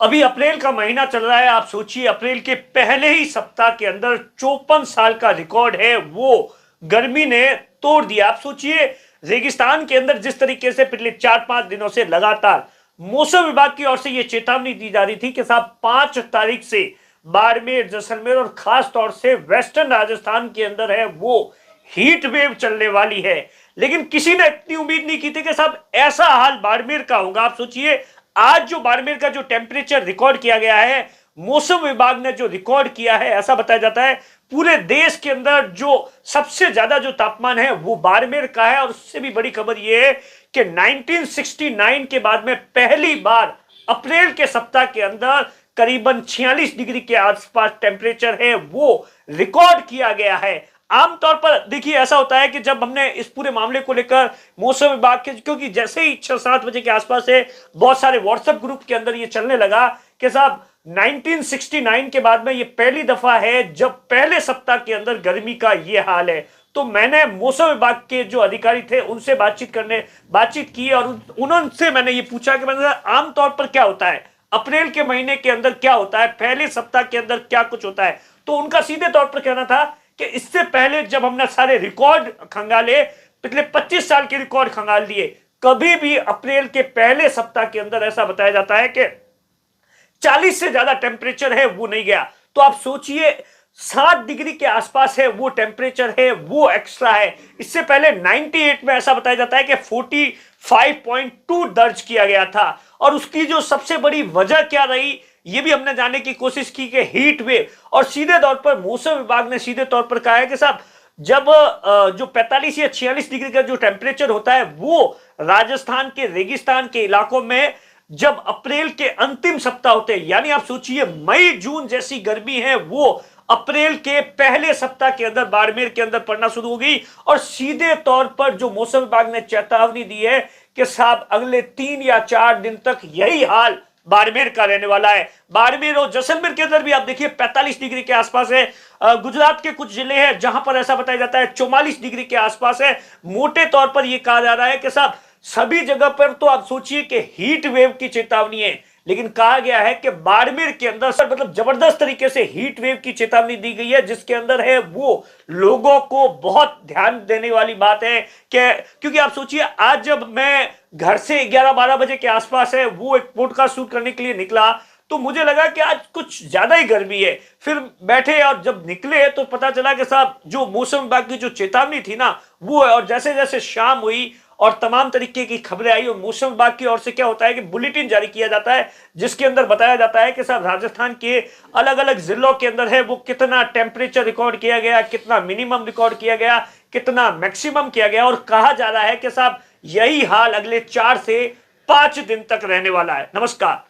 अभी अप्रैल का महीना चल रहा है। आप सोचिए, अप्रैल के पहले ही सप्ताह के अंदर 54 साल का रिकॉर्ड है वो गर्मी ने तोड़ दिया। आप सोचिए, रेगिस्तान के अंदर जिस तरीके से पिछले 4-5 दिनों से लगातार मौसम विभाग की ओर से यह चेतावनी दी जा रही थी कि साहब 5 तारीख से बाड़मेर, जैसलमेर और खास तौर से वेस्टर्न राजस्थान के अंदर है वो हीट वेव चलने वाली है, लेकिन किसी ने इतनी उम्मीद नहीं की थी कि साहब ऐसा हाल बाड़मेर का होगा। आप सोचिए, आज जो बाड़मेर का जो टेम्परेचर रिकॉर्ड किया गया है, मौसम विभाग ने जो रिकॉर्ड किया है, ऐसा बताया जाता है पूरे देश के अंदर जो सबसे ज्यादा जो तापमान है वो बाड़मेर का है। और उससे भी बड़ी खबर यह है कि 1969 के बाद में पहली बार अप्रैल के सप्ताह के अंदर करीबन 46 डिग्री के आसपास टेम्परेचर है वो रिकॉर्ड किया गया है। आमतौर पर देखिए, ऐसा होता है कि जब हमने इस पूरे मामले को लेकर मौसम विभाग के, क्योंकि जैसे ही 6-7 बजे के आसपास से बहुत सारे व्हाट्सएप ग्रुप के अंदर ये चलने लगा कि साहब 1969 के बाद में ये पहली दफा है जब पहले सप्ताह के अंदर गर्मी का ये हाल है। तो मैंने मौसम विभाग के जो अधिकारी थे उनसे बातचीत की और उनसे मैंने ये पूछा कि मतलब आमतौर पर क्या होता है, अप्रैल के महीने के अंदर क्या होता है, पहले सप्ताह के अंदर क्या कुछ होता है। तो उनका सीधे तौर पर कहना था कि इससे पहले जब हमने सारे रिकॉर्ड खंगाले, पिछले 25 साल के रिकॉर्ड खंगाल दिए, कभी भी अप्रैल के पहले सप्ताह के अंदर ऐसा बताया जाता है कि 40 से ज्यादा टेम्परेचर है वो नहीं गया। तो आप सोचिए, 7 डिग्री के आसपास है वो टेम्परेचर है वो एक्स्ट्रा है। इससे पहले 98 में ऐसा बताया जाता है कि 45.2 दर्ज किया गया था। और उसकी जो सबसे बड़ी वजह क्या रही ये भी हमने जानने की कोशिश की कि हीट वेव। और सीधे तौर पर मौसम विभाग ने सीधे तौर पर कहा है कि साहब जब जो 45 या 46 डिग्री का जो टेम्परेचर होता है वो राजस्थान के रेगिस्तान के इलाकों में जब अप्रैल के अंतिम सप्ताह होते हैं, यानी आप सोचिए मई जून जैसी गर्मी है वो अप्रैल के पहले सप्ताह के अंदर बाड़मेर के अंदर पड़ना शुरू हो गई। और सीधे तौर पर जो मौसम विभाग ने चेतावनी दी है कि साहब अगले 3 या 4 दिन तक यही हाल बाड़मेर का रहने वाला है। बाड़मेर और जैसलमेर के अंदर भी आप देखिए 45 डिग्री के आसपास है। गुजरात के कुछ जिले हैं जहां पर ऐसा बताया जाता है 44 डिग्री के आसपास है। मोटे तौर पर यह कहा जा रहा है कि साहब सभी जगह पर तो आप सोचिए कि हीट वेव की चेतावनी है, लेकिन कहा गया है कि बाड़मेर के अंदर मतलब जबरदस्त तरीके से हीट वेव की चेतावनी दी गई है, जिसके अंदर है वो लोगों को बहुत ध्यान देने वाली बात है कि क्योंकि आप सोचिए, आज जब मैं घर से 11-12 बजे के आसपास है वो एक पॉडकास्ट शूट करने के लिए निकला तो मुझे लगा कि आज कुछ ज्यादा ही गर्मी है। फिर बैठे और जब निकले तो पता चला कि साहब जो मौसम विभाग की जो चेतावनी थी ना वो है। और जैसे जैसे शाम हुई और तमाम तरीके की खबरें आई और मौसम विभाग की ओर से क्या होता है कि बुलेटिन जारी किया जाता है जिसके अंदर बताया जाता है कि साहब राजस्थान के अलग अलग जिलों के अंदर है वो कितना टेम्परेचर रिकॉर्ड किया गया, कितना मिनिमम रिकॉर्ड किया गया, कितना मैक्सिमम किया गया। और कहा जा रहा है कि साहब यही हाल अगले 4 से 5 दिन तक रहने वाला है। नमस्कार।